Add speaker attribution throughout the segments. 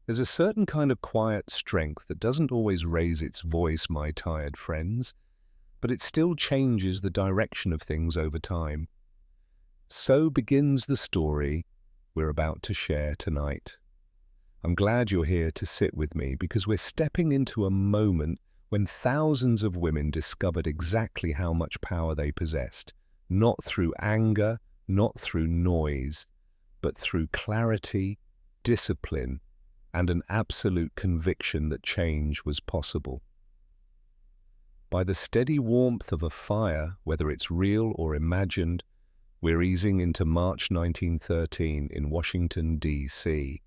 Speaker 1: There's a certain kind of quiet strength that doesn't always raise its voice, my tired friends, but it still changes the direction of things over time. So begins the story we're about to share tonight. I'm glad you're here to sit with me because we're stepping into a moment when thousands of women discovered exactly how much power they possessed, not through anger, not through noise, but through clarity, discipline, and an absolute conviction that change was possible. By the steady warmth of a fire, whether it's real or imagined, we're easing into March 1913 in Washington, D.C.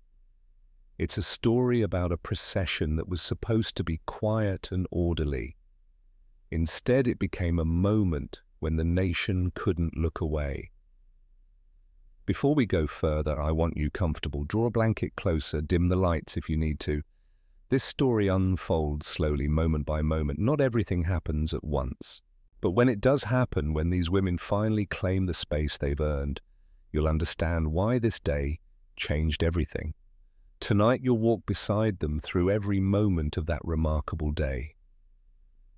Speaker 1: It's a story about a procession that was supposed to be quiet and orderly. Instead, it became a moment when the nation couldn't look away. Before we go further, I want you comfortable. Draw a blanket closer, dim the lights if you need to. This story unfolds slowly, moment by moment. Not everything happens at once. But when it does happen, when these women finally claim the space they've earned, you'll understand why this day changed everything. Tonight you'll walk beside them through every moment of that remarkable day.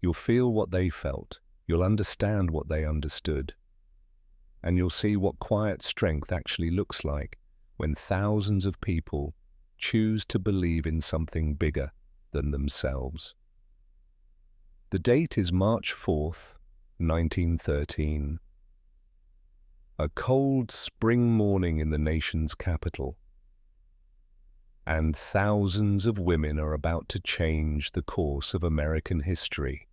Speaker 1: You'll feel what they felt. You'll understand what they understood. And you'll see what quiet strength actually looks like when thousands of people choose to believe in something bigger than themselves. The date is March 4th, 1913. A cold spring morning in the nation's capital. And thousands of women are about to change the course of American history.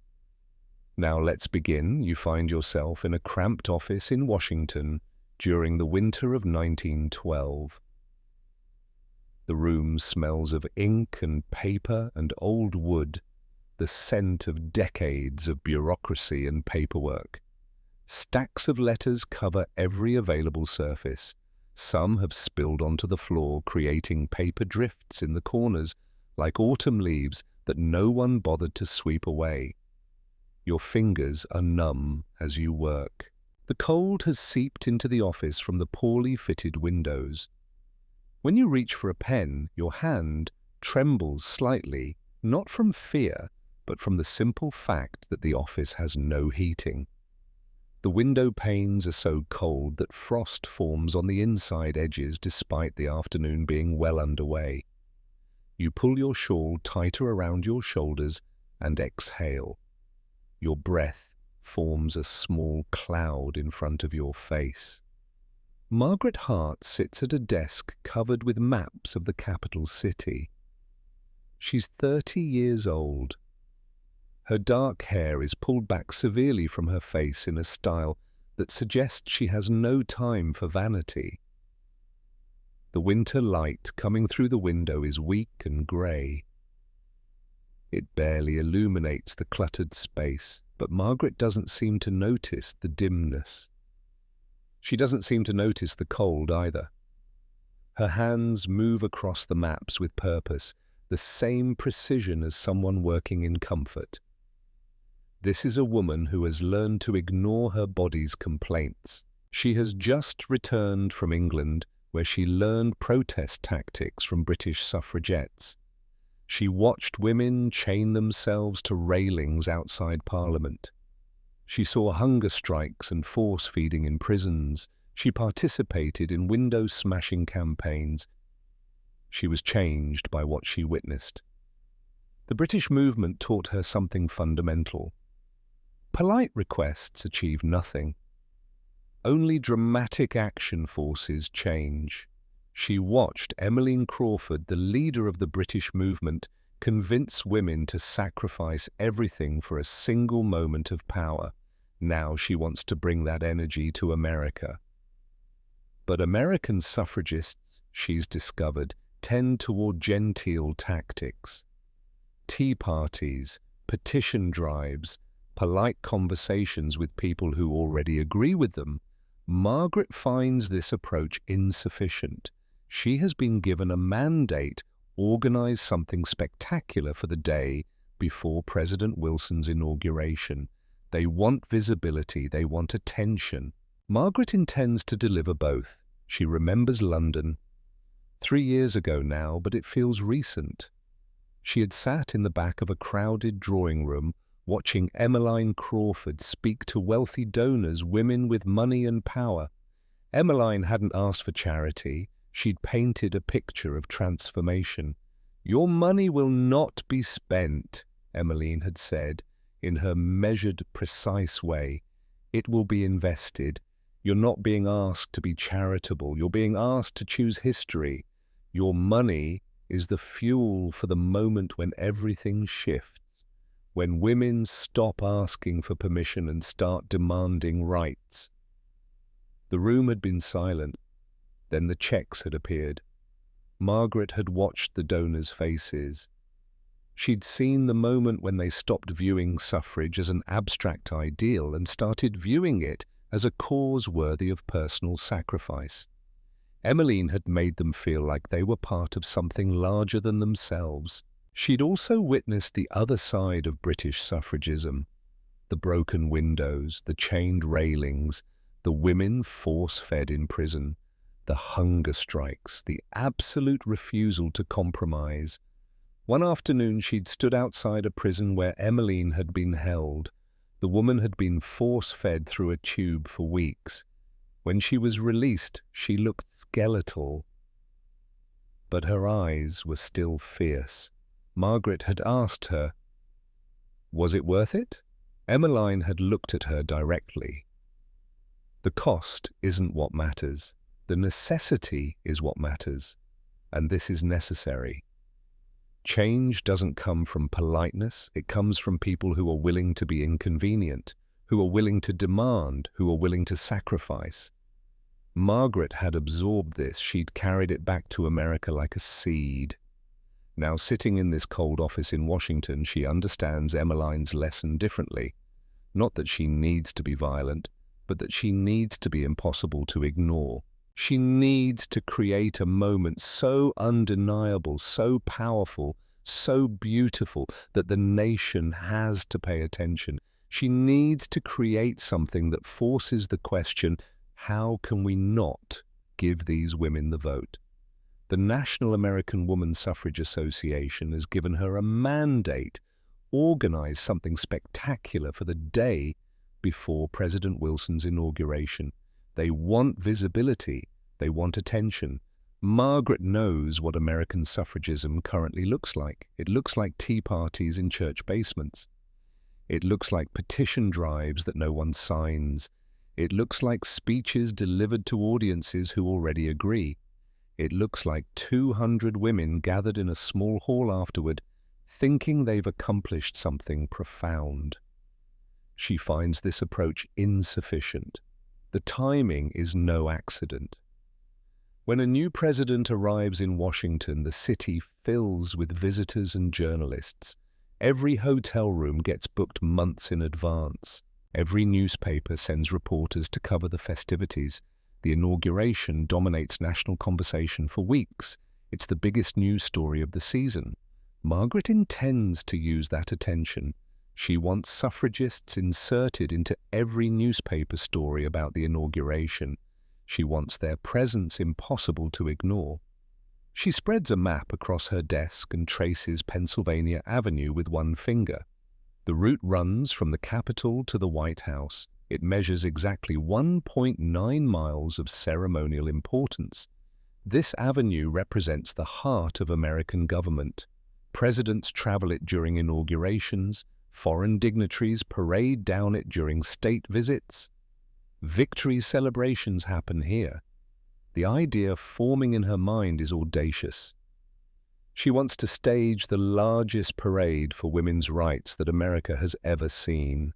Speaker 1: Now let's begin. You find yourself in a cramped office in Washington during the winter of 1912. The room smells of ink and paper and old wood, the scent of decades of bureaucracy and paperwork. Stacks of letters cover every available surface. Some have spilled onto the floor, creating paper drifts in the corners, like autumn leaves that no one bothered to sweep away. Your fingers are numb as you work. The cold has seeped into the office from the poorly fitted windows. When you reach for a pen, your hand trembles slightly, not from fear, but from the simple fact that the office has no heating. The window panes are so cold that frost forms on the inside edges despite the afternoon being well underway. You pull your shawl tighter around your shoulders and exhale. Your breath forms a small cloud in front of your face. Margaret Hart sits at a desk covered with maps of the capital city. She's 30 years old. Her dark hair is pulled back severely from her face in a style that suggests she has no time for vanity. The winter light coming through the window is weak and grey. It barely illuminates the cluttered space, but Margaret doesn't seem to notice the dimness. She doesn't seem to notice the cold either. Her hands move across the maps with purpose, the same precision as someone working in comfort. This is a woman who has learned to ignore her body's complaints. She has just returned from England, where she learned protest tactics from British suffragettes. She watched women chain themselves to railings outside Parliament. She saw hunger strikes and force feeding in prisons. She participated in window-smashing campaigns. She was changed by what she witnessed. The British movement taught her something fundamental. Polite requests achieve nothing. Only dramatic action forces change. She watched Emmeline Crawford, the leader of the British movement, convince women to sacrifice everything for a single moment of power. Now she wants to bring that energy to America. But American suffragists, she's discovered, tend toward genteel tactics. Tea parties, petition drives, polite conversations with people who already agree with them. Margaret finds this approach insufficient. She has been given a mandate: organize something spectacular for the day before President Wilson's inauguration. They want visibility, they want attention. Margaret intends to deliver both. She remembers London. 3 years ago now, but it feels recent. She had sat in the back of a crowded drawing room watching Emmeline Crawford speak to wealthy donors, women with money and power. Emmeline hadn't asked for charity. She'd painted a picture of transformation. "Your money will not be spent," Emmeline had said, in her measured, precise way. "It will be invested. You're not being asked to be charitable. You're being asked to choose history. Your money is the fuel for the moment when everything shifts, when women stop asking for permission and start demanding rights." The room had been silent. Then the checks had appeared. Margaret had watched the donors' faces. She'd seen the moment when they stopped viewing suffrage as an abstract ideal and started viewing it as a cause worthy of personal sacrifice. Emmeline had made them feel like they were part of something larger than themselves. She'd also witnessed the other side of British suffragism: the broken windows, the chained railings, the women force-fed in prison, the hunger strikes, the absolute refusal to compromise. One afternoon she'd stood outside a prison where Emmeline had been held. The woman had been force-fed through a tube for weeks. When she was released, she looked skeletal, but her eyes were still fierce. Margaret had asked her, "Was it worth it?" Emmeline had looked at her directly. "The cost isn't what matters. The necessity is what matters, and this is necessary. Change doesn't come from politeness. It comes from people who are willing to be inconvenient, who are willing to demand, who are willing to sacrifice." Margaret had absorbed this. She'd carried it back to America like a seed. Now, sitting in this cold office in Washington, she understands Emmeline's lesson differently. Not that she needs to be violent, but that she needs to be impossible to ignore. She needs to create a moment so undeniable, so powerful, so beautiful that the nation has to pay attention. She needs to create something that forces the question, how can we not give these women the vote? The National American Woman Suffrage Association has given her a mandate. Organize something spectacular for the day before President Wilson's inauguration. They want visibility. They want attention. Margaret knows what American suffragism currently looks like. It looks like tea parties in church basements. It looks like petition drives that no one signs. It looks like speeches delivered to audiences who already agree. It looks like 200 women gathered in a small hall afterward, thinking they've accomplished something profound. She finds this approach insufficient. The timing is no accident. When a new president arrives in Washington, the city fills with visitors and journalists. Every hotel room gets booked months in advance. Every newspaper sends reporters to cover the festivities. The inauguration dominates national conversation for weeks. It's the biggest news story of the season. Margaret intends to use that attention. She wants suffragists inserted into every newspaper story about the inauguration. She wants their presence impossible to ignore. She spreads a map across her desk and traces Pennsylvania Avenue with one finger. The route runs from the Capitol to the White House. It measures exactly 1.9 miles of ceremonial importance. This avenue represents the heart of American government. Presidents travel it during inaugurations. Foreign dignitaries parade down it during state visits. Victory celebrations happen here. The idea forming in her mind is audacious. She wants to stage the largest parade for women's rights that America has ever seen.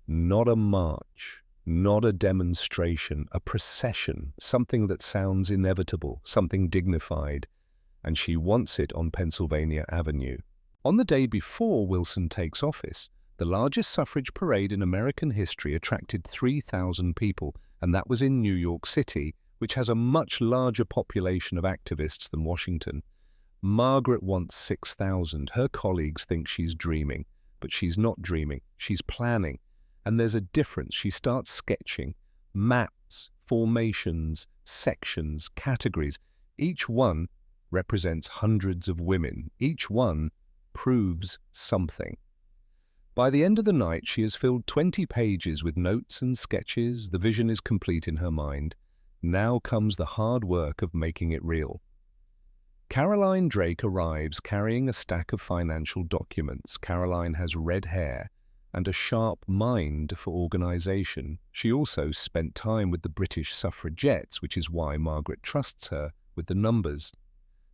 Speaker 1: Not a march, not a demonstration, a procession, something that sounds inevitable, something dignified, and she wants it on Pennsylvania Avenue. On the day before Wilson takes office, the largest suffrage parade in American history attracted 3,000 people, and that was in New York City, which has a much larger population of activists than Washington. Margaret wants 6,000. Her colleagues think she's dreaming, but she's not dreaming. She's planning. And there's a difference. She starts sketching maps, formations, sections, categories. Each one represents hundreds of women. Each one proves something. By the end of the night, she has filled 20 pages with notes and sketches. The vision is complete in her mind. Now comes the hard work of making it real. Caroline Drake arrives carrying a stack of financial documents. Caroline has red hair and a sharp mind for organization. She also spent time with the British suffragettes, which is why Margaret trusts her with the numbers.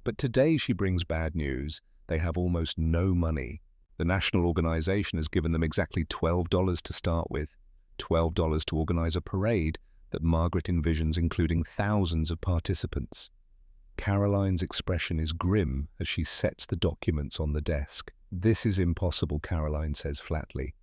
Speaker 1: But today she brings bad news. They have almost no money. The national organization has given them exactly $12 to start with, $12 to organize a parade that Margaret envisions including thousands of participants. Caroline's expression is grim as she sets the documents on the desk. "This is impossible," Caroline says flatly.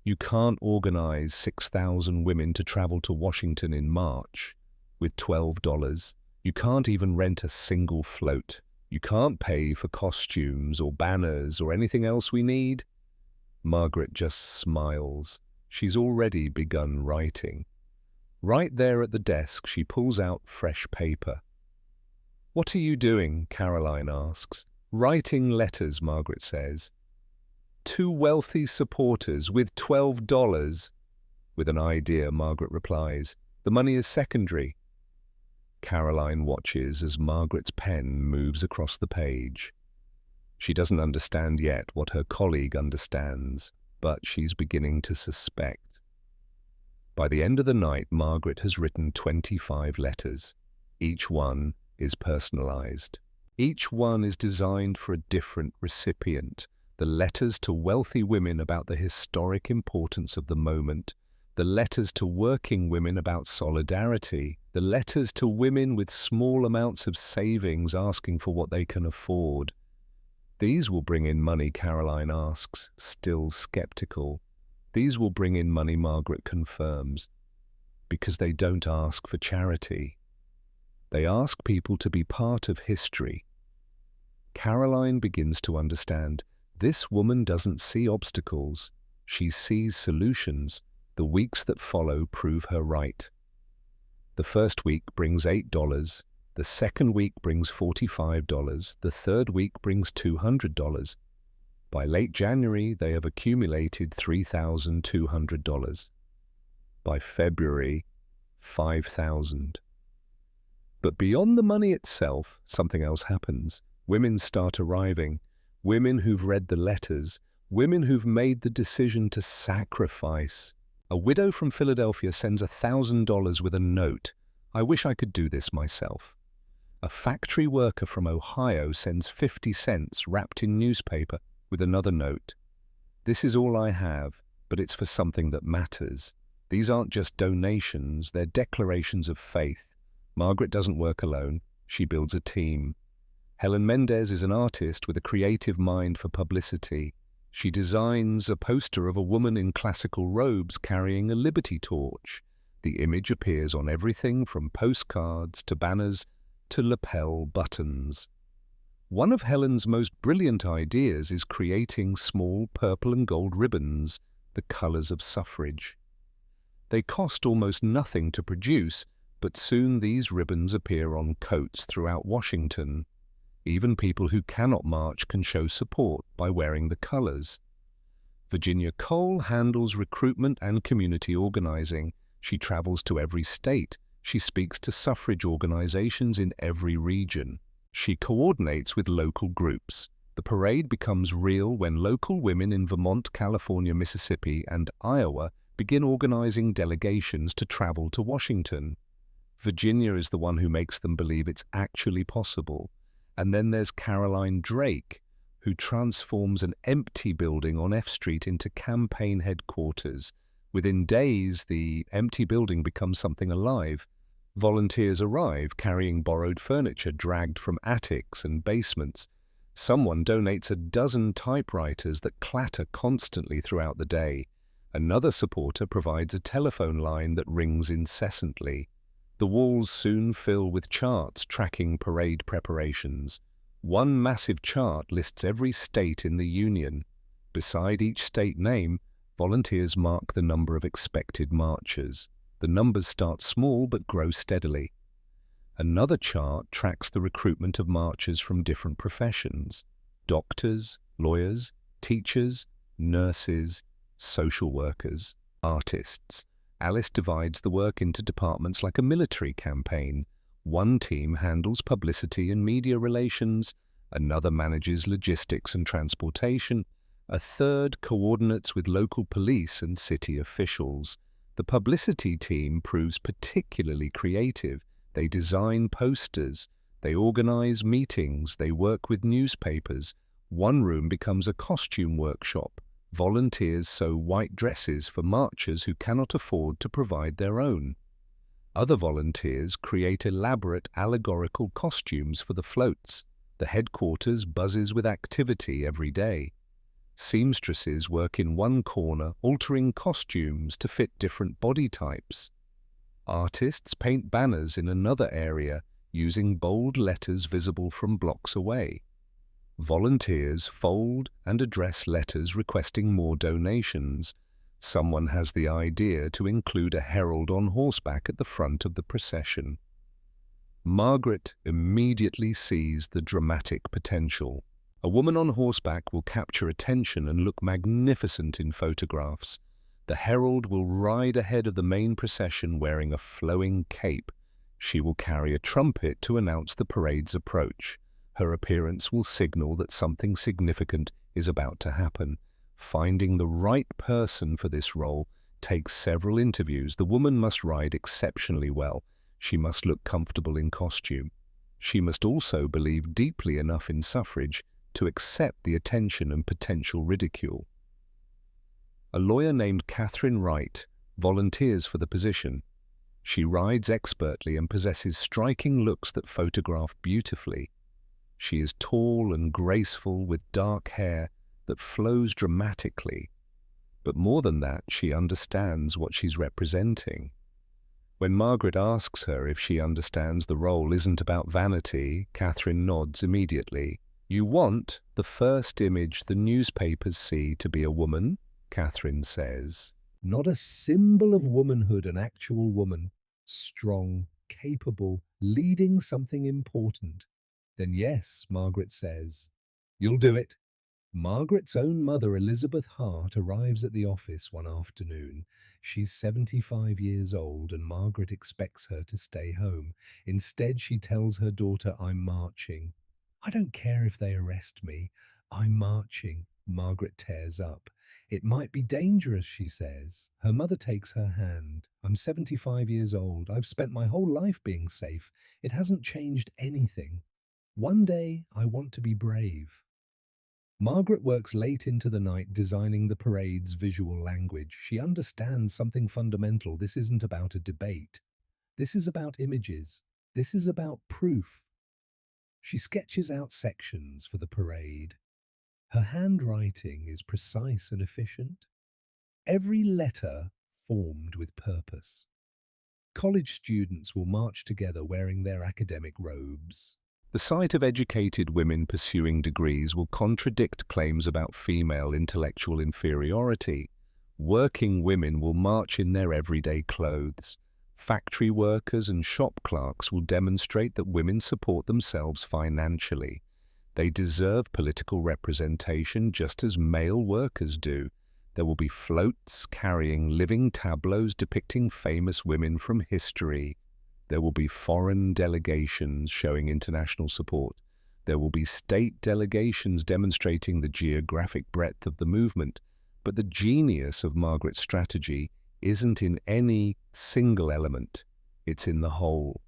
Speaker 1: "You can't organize 6,000 women to travel to Washington in March with $12. You can't even rent a single float. You can't pay for costumes or banners or anything else we need." Margaret just smiles. She's already begun writing. Right there at the desk, she pulls out fresh paper. "What are you doing?" Caroline asks. "Writing letters," Margaret says. "To wealthy supporters with $12. With an idea, Margaret replies. "The money is secondary." Caroline watches as Margaret's pen moves across the page. She doesn't understand yet what her colleague understands, but she's beginning to suspect. By the end of the night, Margaret has written 25 letters. Each one is personalized. Each one is designed for a different recipient. The letters to wealthy women about the historic importance of the moment. The letters to working women about solidarity. The letters to women with small amounts of savings asking for what they can afford. "These will bring in money?" Caroline asks, still skeptical. "These will bring in money," Margaret confirms, "because they don't ask for charity. They ask people to be part of history." Caroline begins to understand. This woman doesn't see obstacles. She sees solutions. The weeks that follow prove her right. The first week brings $8. The second week brings $45. The third week brings $200. By late January, they have accumulated $3,200. By February, $5,000. But beyond the money itself, something else happens. Women start arriving. Women who've read the letters. Women who've made the decision to sacrifice. A widow from Philadelphia sends $1,000 with a note. "I wish I could do this myself." A factory worker from Ohio sends 50 cents wrapped in newspaper with another note. "This is all I have, but it's for something that matters." These aren't just donations, they're declarations of faith. Margaret doesn't work alone. She builds a team. Helen Mendez is an artist with a creative mind for publicity. She designs a poster of a woman in classical robes carrying a liberty torch. The image appears on everything from postcards to banners to lapel buttons. One of Helen's most brilliant ideas is creating small purple and gold ribbons, the colors of suffrage. They cost almost nothing to produce, but soon these ribbons appear on coats throughout Washington. Even people who cannot march can show support by wearing the colors. Virginia Cole handles recruitment and community organizing. She travels to every state. She speaks to suffrage organizations in every region. She coordinates with local groups. The parade becomes real when local women in Vermont, California, Mississippi, and Iowa begin organizing delegations to travel to Washington. Virginia is the one who makes them believe it's actually possible. And then there's Caroline Drake, who transforms an empty building on F Street into campaign headquarters. Within days, the empty building becomes something alive. Volunteers arrive carrying borrowed furniture dragged from attics and basements. Someone donates a dozen typewriters that clatter constantly throughout the day. Another supporter provides a telephone line that rings incessantly. The walls soon fill with charts tracking parade preparations. One massive chart lists every state in the Union. Beside each state name, volunteers mark the number of expected marchers. The numbers start small but grow steadily. Another chart tracks the recruitment of marchers from different professions: doctors, lawyers, teachers, nurses, social workers, artists. Alice divides the work into departments like a military campaign. One team handles publicity and media relations, another manages logistics and transportation, a third coordinates with local police and city officials. The publicity team proves particularly creative. They design posters, they organize meetings, they work with newspapers. One room becomes a costume workshop. Volunteers sew white dresses for marchers who cannot afford to provide their own. Other volunteers create elaborate allegorical costumes for the floats. The headquarters buzzes with activity every day. Seamstresses work in one corner, altering costumes to fit different body types. Artists paint banners in another area, using bold letters visible from blocks away. Volunteers fold and address letters requesting more donations. Someone has the idea to include a herald on horseback at the front of the procession. Margaret immediately sees the dramatic potential. A woman on horseback will capture attention and look magnificent in photographs. The herald will ride ahead of the main procession wearing a flowing cape. She will carry a trumpet to announce the parade's approach. Her appearance will signal that something significant is about to happen. Finding the right person for this role takes several interviews. The woman must ride exceptionally well. She must look comfortable in costume. She must also believe deeply enough in suffrage to accept the attention and potential ridicule. A lawyer named Catherine Wright volunteers for the position. She rides expertly and possesses striking looks that photograph beautifully. She is tall and graceful with dark hair that flows dramatically. But more than that, she understands what she's representing. When Margaret asks her if she understands the role isn't about vanity, Catherine nods immediately. "You want the first image the newspapers see to be a woman?" Catherine says. "Not a symbol of womanhood, an actual woman, strong, capable, leading something important." "Then yes," Margaret says. "You'll do it." Margaret's own mother, Elizabeth Hart, arrives at the office one afternoon. She's 75 years old and Margaret expects her to stay home. Instead, she tells her daughter, "I'm marching." "I don't care if they arrest me. I'm marching." Margaret tears up. "It might be dangerous," she says. Her mother takes her hand. "I'm 75 years old. I've spent my whole life being safe. It hasn't changed anything. One day, I want to be brave." Margaret works late into the night designing the parade's visual language. She understands something fundamental. This isn't about a debate. This is about images. This is about proof. She sketches out sections for the parade. Her handwriting is precise and efficient. Every letter formed with purpose. College students will march together wearing their academic robes. The sight of educated women pursuing degrees will contradict claims about female intellectual inferiority. Working women will march in their everyday clothes. Factory workers and shop clerks will demonstrate that women support themselves financially. They deserve political representation just as male workers do. There will be floats carrying living tableaus depicting famous women from history. There will be foreign delegations showing international support. There will be state delegations demonstrating the geographic breadth of the movement. But the genius of Margaret's strategy isn't in any single element. It's in the whole.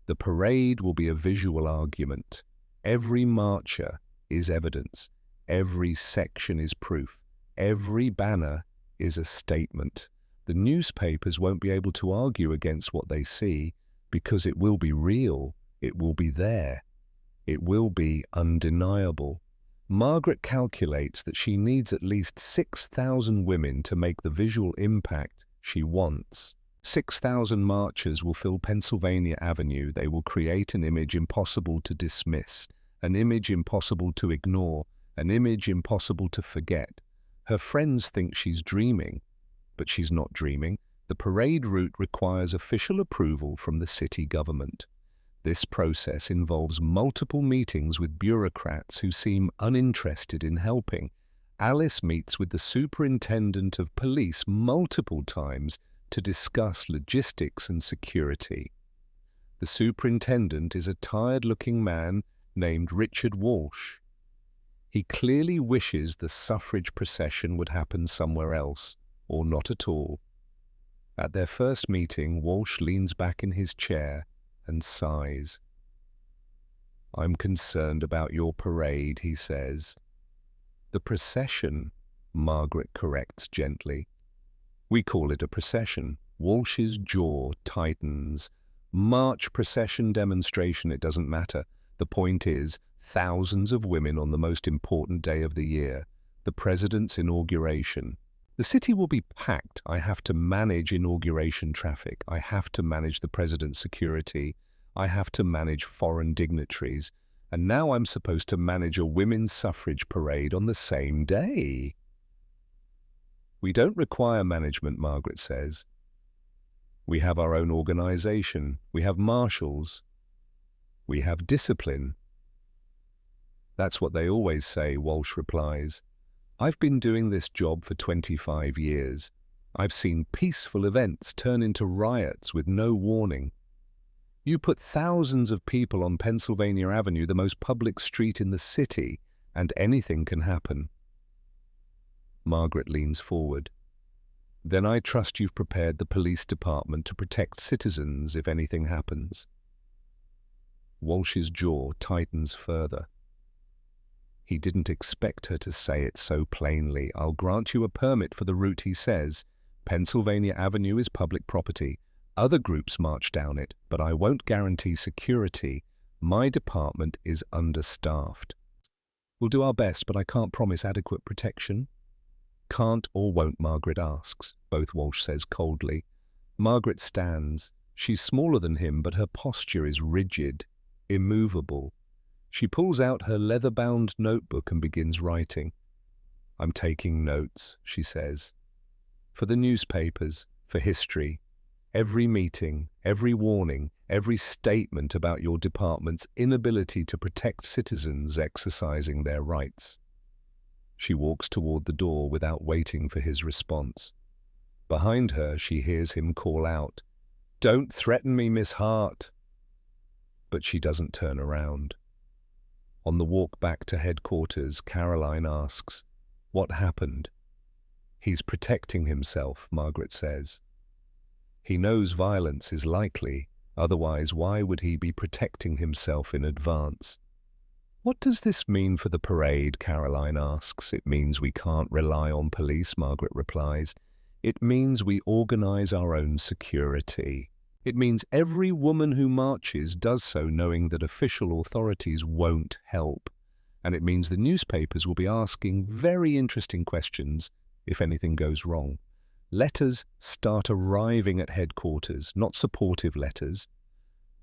Speaker 1: The parade will be a visual argument. Every marcher is evidence. Every section is proof. Every banner is a statement. The newspapers won't be able to argue against what they see, because it will be real, it will be there, it will be undeniable. Margaret calculates that she needs at least 6,000 women to make the visual impact she wants. 6,000 marchers will fill Pennsylvania Avenue. They will create an image impossible to dismiss, an image impossible to ignore, an image impossible to forget. Her friends think she's dreaming, but she's not dreaming. The parade route requires official approval from the city government. This process involves multiple meetings with bureaucrats who seem uninterested in helping. Alice meets with the superintendent of police multiple times to discuss logistics and security. The superintendent is a tired-looking man named Richard Walsh. He clearly wishes the suffrage procession would happen somewhere else, or not at all. At their first meeting, Walsh leans back in his chair and sighs. "I'm concerned about your parade," he says. "The procession," Margaret corrects gently. "We call it a procession." Walsh's jaw tightens. "March, procession, demonstration, it doesn't matter. The point is, thousands of women on the most important day of the year, the president's inauguration. The city will be packed. I have to manage inauguration traffic. I have to manage the president's security. I have to manage foreign dignitaries. And now I'm supposed to manage a women's suffrage parade on the same day." "We don't require management," Margaret says. "We have our own organization. We have marshals. We have discipline." "That's what they always say," Walsh replies. "I've been doing this job for 25 years. I've seen peaceful events turn into riots with no warning. You put thousands of people on Pennsylvania Avenue, the most public street in the city, and anything can happen." Margaret leans forward. "Then I trust you've prepared the police department to protect citizens if anything happens." Walsh's jaw tightens further. He didn't expect her to say it so plainly. "I'll grant you a permit for the route," he says. "Pennsylvania Avenue is public property. Other groups march down it, but I won't guarantee security. My department is understaffed. We'll do our best, but I can't promise adequate protection." "Can't or won't?" Margaret asks. "Both," Walsh says coldly. Margaret stands. She's smaller than him, but her posture is rigid, immovable. She pulls out her leather-bound notebook and begins writing. "I'm taking notes," she says. "For the newspapers, for history. Every meeting, every warning, every statement about your department's inability to protect citizens exercising their rights." She walks toward the door without waiting for his response. Behind her, she hears him call out, "Don't threaten me, Miss Hart." But she doesn't turn around. On the walk back to headquarters, Caroline asks, "What happened?" "He's protecting himself," Margaret says. "He knows violence is likely, otherwise why would he be protecting himself in advance?" "What does this mean for the parade?" Caroline asks. "It means we can't rely on police," Margaret replies. "It means we organize our own security. It means every woman who marches does so knowing that official authorities won't help. And it means the newspapers will be asking very interesting questions if anything goes wrong. Letters start arriving at headquarters, not supportive letters,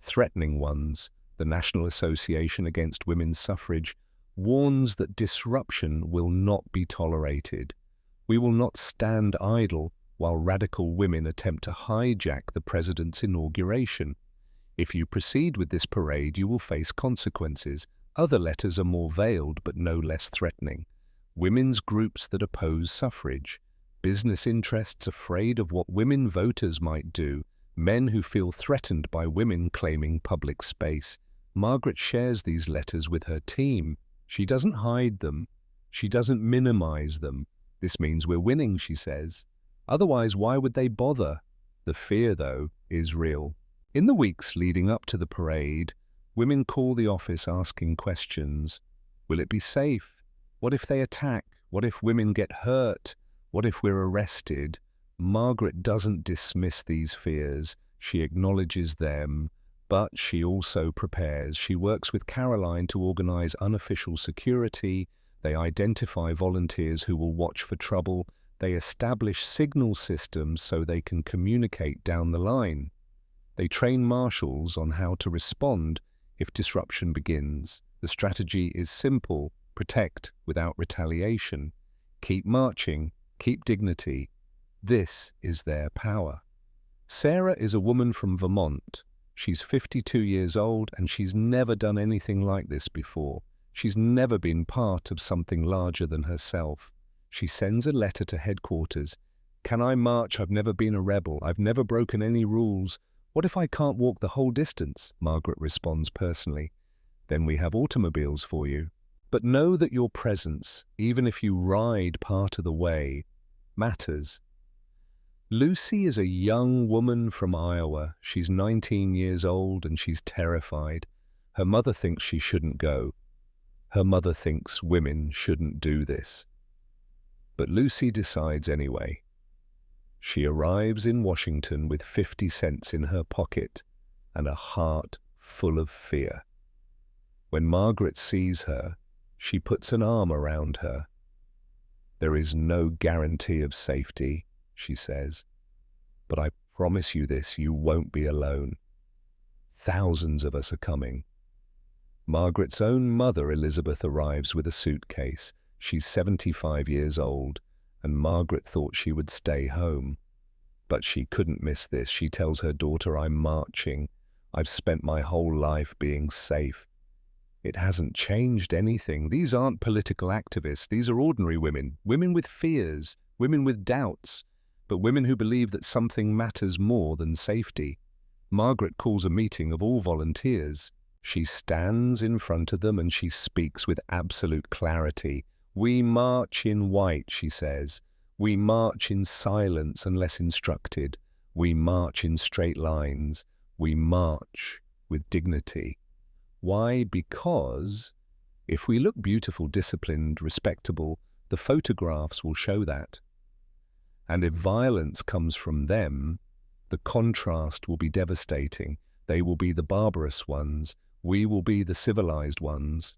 Speaker 1: threatening ones. The National Association Against Women's Suffrage warns that disruption will not be tolerated. We will not stand idle while radical women attempt to hijack the president's inauguration. If you proceed with this parade, you will face consequences. Other letters are more veiled but no less threatening. Women's groups that oppose suffrage, business interests afraid of what women voters might do, men who feel threatened by women claiming public space. Margaret shares these letters with her team. She doesn't hide them. She doesn't minimize them. "This means we're winning," she says. "Otherwise, why would they bother?" The fear, though, is real. In the weeks leading up to the parade, women call the office asking questions. Will it be safe? What if they attack? What if women get hurt? What if we're arrested? Margaret doesn't dismiss these fears. She acknowledges them, but she also prepares. She works with Caroline to organize unofficial security. They identify volunteers who will watch for trouble. They establish signal systems so they can communicate down the line. They train marshals on how to respond if disruption begins. The strategy is simple: protect without retaliation. Keep marching, keep dignity. This is their power. Sarah is a woman from Vermont. She's 52 years old and she's never done anything like this before. She's never been part of something larger than herself. She sends a letter to headquarters. "Can I march? I've never been a rebel. I've never broken any rules. What if I can't walk the whole distance?" Margaret responds personally. "Then we have automobiles for you. But know that your presence, even if you ride part of the way, matters." Lucy is a young woman from Iowa. She's 19 years old and she's terrified. Her mother thinks she shouldn't go. Her mother thinks women shouldn't do this. But Lucy decides anyway. She arrives in Washington with 50 cents in her pocket and a heart full of fear. When Margaret sees her, she puts an arm around her. "There is no guarantee of safety," she says, "but I promise you this, you won't be alone. Thousands of us are coming." Margaret's own mother, Elizabeth, arrives with a suitcase. She's 75 years old, and Margaret thought she would stay home. But she couldn't miss this. She tells her daughter, "I'm marching. I've spent my whole life being safe." It hasn't changed anything. These aren't political activists. These are ordinary women. Women with fears, women with doubts, but women who believe that something matters more than safety. Margaret calls a meeting of all volunteers. She stands in front of them and she speaks with absolute clarity. "We march in white," she says. "We march in silence unless instructed. We march in straight lines. We march with dignity." Why? Because if we look beautiful, disciplined, respectable, the photographs will show that. And if violence comes from them, the contrast will be devastating. They will be the barbarous ones. We will be the civilized ones.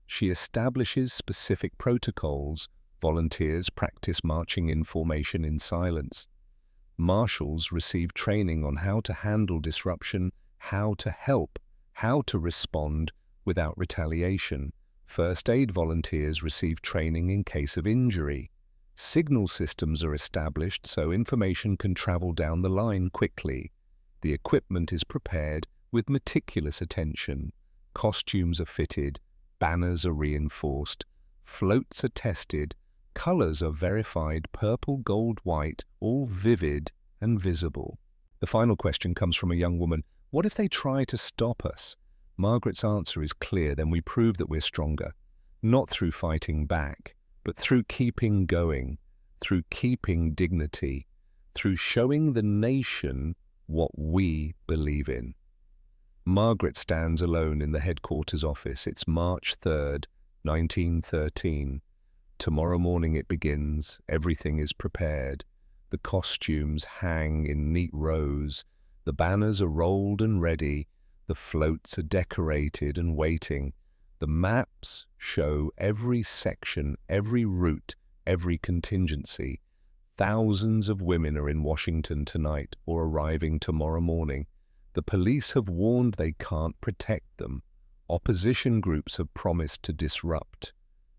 Speaker 1: She establishes specific protocols. Volunteers practice marching in formation in silence. Marshals receive training on how to handle disruption, how to help, how to respond without retaliation. First aid volunteers receive training in case of injury. Signal systems are established so information can travel down the line quickly. The equipment is prepared with meticulous attention. Costumes are fitted, banners are reinforced, floats are tested, colors are verified, purple, gold, white, all vivid and visible. The final question comes from a young woman. "What if they try to stop us?" Margaret's answer is clear. "Then we prove that we're stronger, not through fighting back, but through keeping going, through keeping dignity, through showing the nation what we believe in." Margaret stands alone in the headquarters office. It's March 3rd, 1913. Tomorrow morning it begins. Everything is prepared. The costumes hang in neat rows. The banners are rolled and ready. The floats are decorated and waiting. The maps show every section, every route, every contingency. Thousands of women are in Washington tonight or arriving tomorrow morning. The police have warned they can't protect them. Opposition groups have promised to disrupt.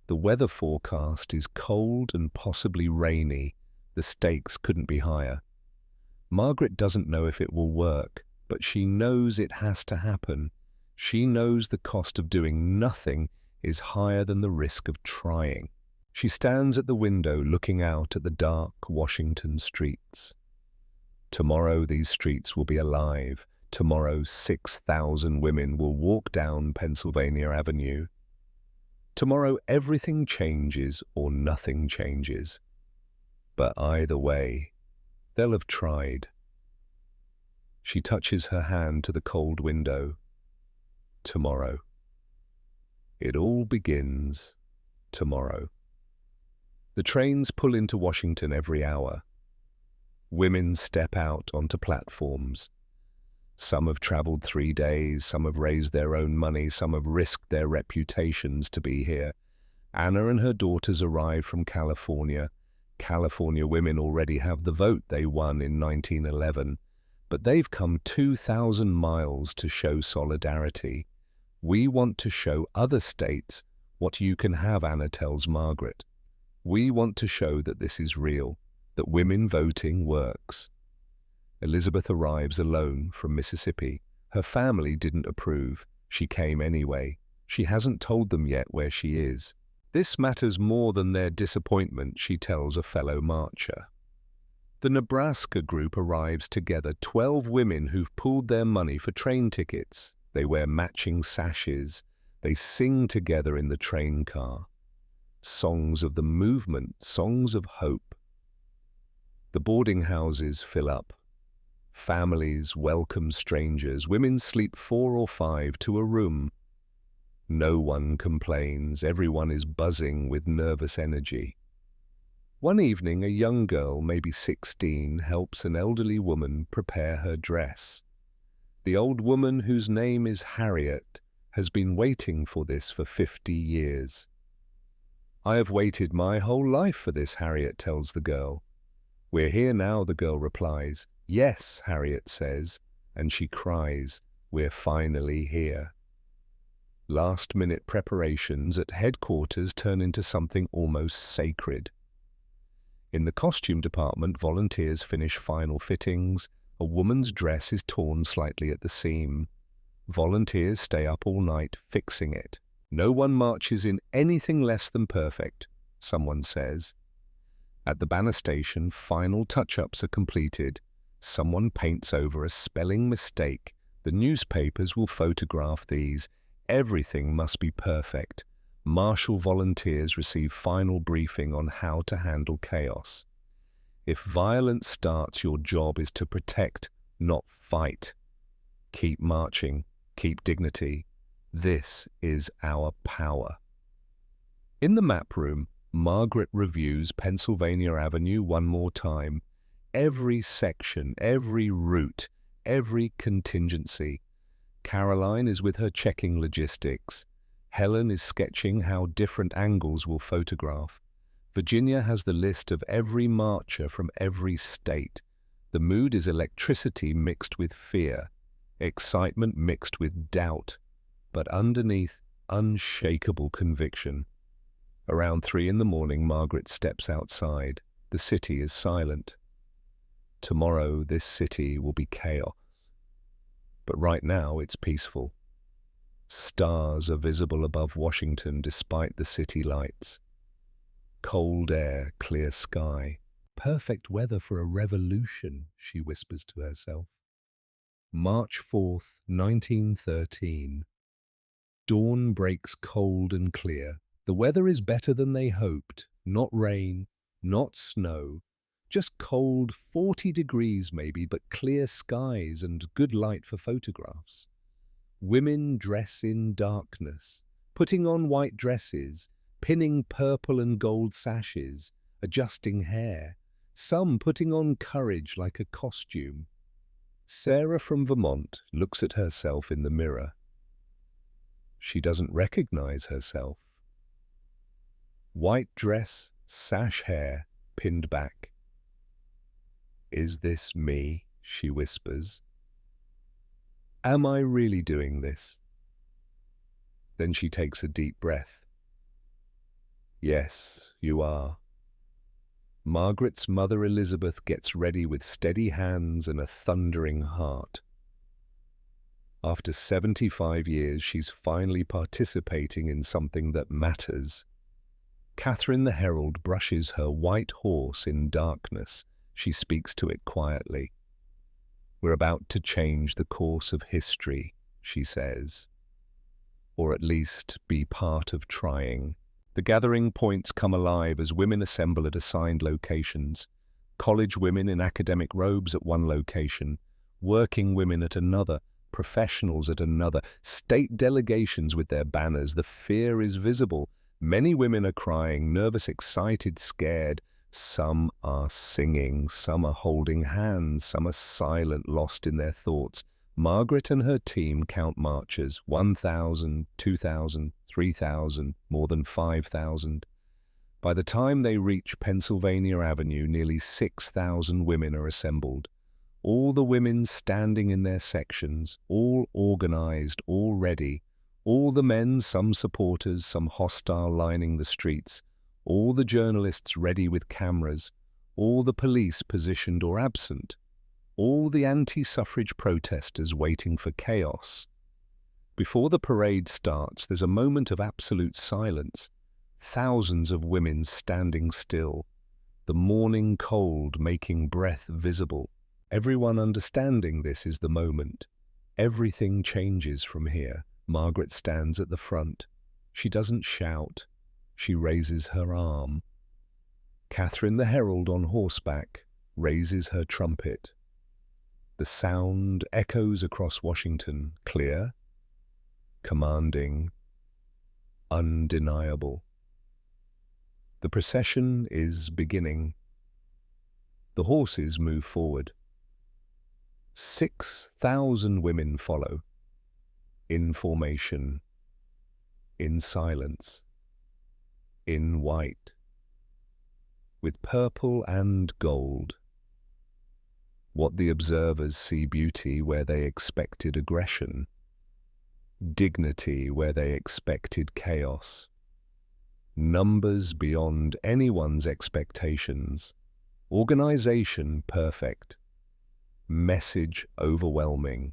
Speaker 1: The weather forecast is cold and possibly rainy. The stakes couldn't be higher. Margaret doesn't know if it will work, but she knows it has to happen. She knows the cost of doing nothing is higher than the risk of trying. She stands at the window looking out at the dark Washington streets. Tomorrow these streets will be alive. Tomorrow 6,000 women will walk down Pennsylvania Avenue. Tomorrow everything changes or nothing changes. But either way, they'll have tried. She touches her hand to the cold window. Tomorrow. It all begins tomorrow. The trains pull into Washington every hour. Women step out onto platforms. Some have traveled 3 days, some have raised their own money, some have risked their reputations to be here. Anna and her daughters arrive from California. California women already have the vote they won in 1911, but they've come 2,000 miles to show solidarity. We want to show other states what you can have, Anna tells Margaret. We want to show that this is real, that women voting works. Elizabeth arrives alone from Mississippi. Her family didn't approve. She came anyway. She hasn't told them yet where she is. This matters more than their disappointment, she tells a fellow marcher. The Nebraska group arrives together, 12 women who've pooled their money for train tickets. They wear matching sashes. They sing together in the train car. Songs of the movement, songs of hope. The boarding houses fill up. Families welcome strangers. Women sleep 4 or 5 to a room. No one complains. Everyone is buzzing with nervous energy. One evening, a young girl, maybe 16, helps an elderly woman prepare her dress. The old woman, whose name is Harriet, has been waiting for this for 50 years. "I have waited my whole life for this," Harriet tells the girl. "We're here now," the girl replies. "Yes," Harriet says, and she cries, "We're finally here." Last-minute preparations at headquarters turn into something almost sacred. In the costume department, volunteers finish final fittings. A woman's dress is torn slightly at the seam. Volunteers stay up all night fixing it. "No one marches in anything less than perfect," someone says. At the banner station, final touch-ups are completed. Someone paints over a spelling mistake. The newspapers will photograph these. Everything must be perfect. Marshal volunteers receive final briefing on how to handle chaos. If violence starts, your job is to protect, not fight. Keep marching, keep dignity. This is our power. In the map room, Margaret reviews Pennsylvania Avenue one more time. Every section, every route, every contingency. Caroline is with her checking logistics. Helen is sketching how different angles will photograph. Virginia has the list of every marcher from every state. The mood is electricity mixed with fear, excitement mixed with doubt, but underneath, unshakable conviction. Around 3 in the morning, Margaret steps outside. The city is silent. Tomorrow, this city will be chaos. But right now, it's peaceful. Stars are visible above Washington despite the city lights. Cold air, clear sky. Perfect weather for a revolution, she whispers to herself. March 4th, 1913. Dawn breaks cold and clear. The weather is better than they hoped. Not rain, not snow. Just cold, 40 degrees maybe, but clear skies and good light for photographs. Women dress in darkness, putting on white dresses, pinning purple and gold sashes, adjusting hair, some putting on courage like a costume. Sarah from Vermont looks at herself in the mirror. She doesn't recognize herself. White dress, sash hair, pinned back. "Is this me?" she whispers. "Am I really doing this?" Then she takes a deep breath. "Yes, you are." Margaret's mother Elizabeth gets ready with steady hands and a thundering heart. After 75 years, she's finally participating in something that matters. Catherine the Herald brushes her white horse in darkness. She speaks to it quietly. "We're about to change the course of history," she says. "Or at least be part of trying." The gathering points come alive as women assemble at assigned locations. College women in academic robes at one location, working women at another, professionals at another, state delegations with their banners. The fear is visible. Many women are crying, nervous, excited, scared. Some are singing, some are holding hands, some are silent, lost in their thoughts. Margaret and her team count marchers, 1,000, 2,000, 3,000, more than 5,000. By the time they reach Pennsylvania Avenue, nearly 6,000 women are assembled. All the women standing in their sections, all organized, all ready. All the men, some supporters, some hostile, lining the streets. All the journalists ready with cameras. All the police positioned or absent. all the anti-suffrage protesters waiting for chaos. Before the parade starts, there's a moment of absolute silence. Thousands of women standing still, the morning cold making breath visible. Everyone understanding this is the moment. Everything changes from here. Margaret stands at the front. She doesn't shout. She raises her arm. Catherine the Herald on horseback raises her trumpet. The sound echoes across Washington, clear, commanding, undeniable. The procession is beginning. The horses move forward. 6,000 women follow, in formation, in silence, in white, with purple and gold. What the observers see beauty where they expected aggression, dignity where they expected chaos, numbers beyond anyone's expectations, organization perfect, message overwhelming.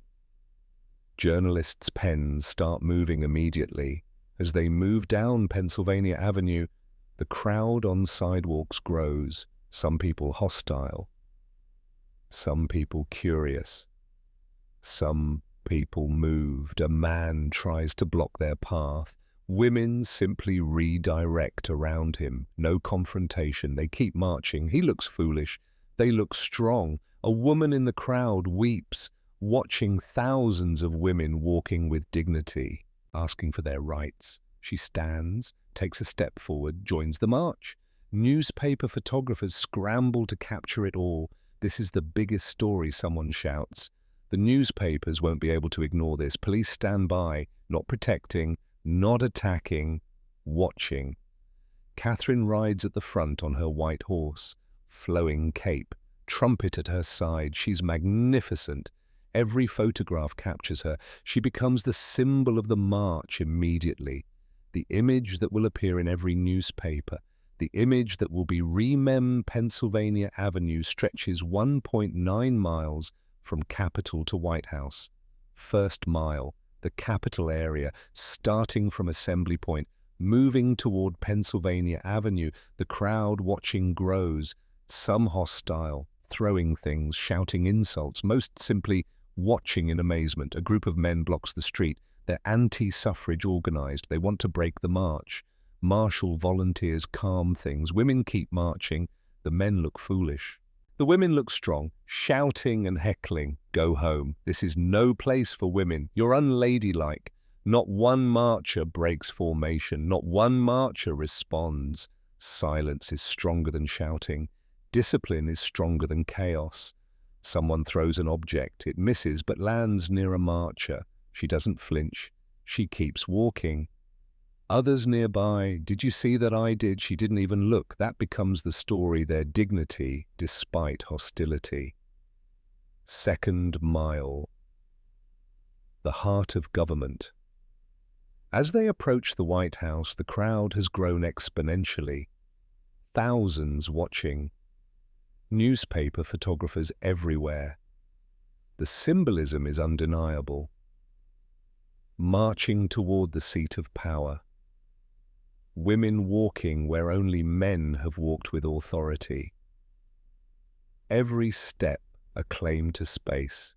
Speaker 1: Journalists' pens start moving immediately. As they move down Pennsylvania Avenue, the crowd on sidewalks grows, some people hostile, some people curious, some people moved. A man tries to block their path. Women simply redirect around him. No confrontation. They keep marching. He looks foolish. They look strong. A woman in the crowd weeps, watching thousands of women walking with dignity, asking for their rights. She stands, takes a step forward, joins the march. Newspaper photographers scramble to capture it all. This is the biggest story, someone shouts. The newspapers won't be able to ignore this. Police stand by, not protecting, not attacking, watching. Catherine rides at the front on her white horse, flowing cape, trumpet at her side. She's magnificent. Every photograph captures her. She becomes the symbol of the march immediately. The image that will appear in every newspaper. The image that will be Pennsylvania Avenue stretches 1.9 miles from Capitol to White House. First mile, the Capitol area, starting from Assembly Point, moving toward Pennsylvania Avenue. The crowd watching grows, some hostile, throwing things, shouting insults, most simply watching in amazement. A group of men blocks the street. They're anti-suffrage organized. They want to break the march. Marshal volunteers calm things. Women keep marching. The men look foolish. The women look strong, shouting and heckling. Go home. This is no place for women. You're unladylike. Not one marcher breaks formation. Not one marcher responds. Silence is stronger than shouting. Discipline is stronger than chaos. Someone throws an object. It misses but lands near a marcher. She doesn't flinch. She keeps walking. Others nearby, did you see that I did? She didn't even look. That becomes the story, their dignity despite hostility. Second mile. The heart of government. As they approach the White House, the crowd has grown exponentially. Thousands watching. Newspaper photographers everywhere. The symbolism is undeniable. Marching toward the seat of power. Women walking where only men have walked with authority. Every step a claim to space.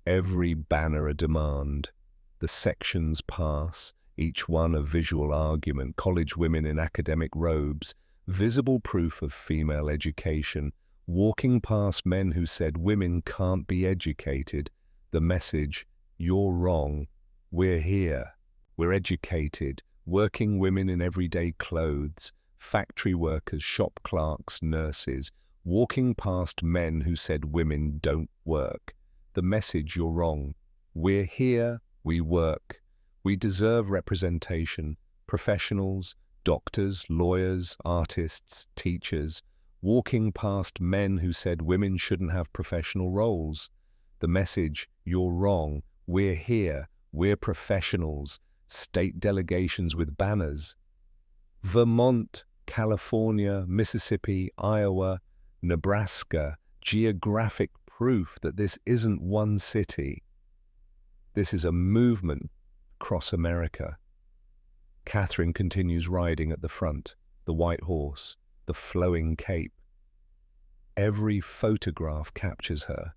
Speaker 1: Every banner a demand. The sections pass, each one a visual argument. College women in academic robes, visible proof of female education, walking past men who said women can't be educated. The message, you're wrong, we're here, we're educated. Working women in everyday clothes, factory workers, shop clerks, nurses, walking past men who said women don't work. The message, you're wrong. We're here, we work. We deserve representation. Professionals, doctors, lawyers, artists, teachers, walking past men who said women shouldn't have professional roles. The message, you're wrong. We're here, we're professionals. State delegations with banners. Vermont, California, Mississippi, Iowa, Nebraska, geographic proof that this isn't one city. This is a movement across America. Catherine continues riding at the front, the white horse, the flowing cape. Every photograph captures her.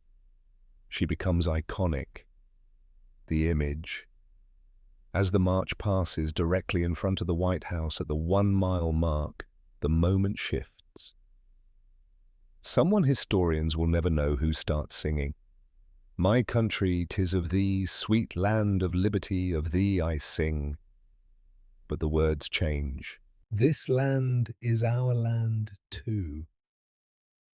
Speaker 1: She becomes iconic. The image. As the march passes directly in front of the White House at the 1-mile mark, the moment shifts. Someone historians will never know who starts singing. My country, 'tis of thee, sweet land of liberty, of thee I sing. But the words change. This land is our land too.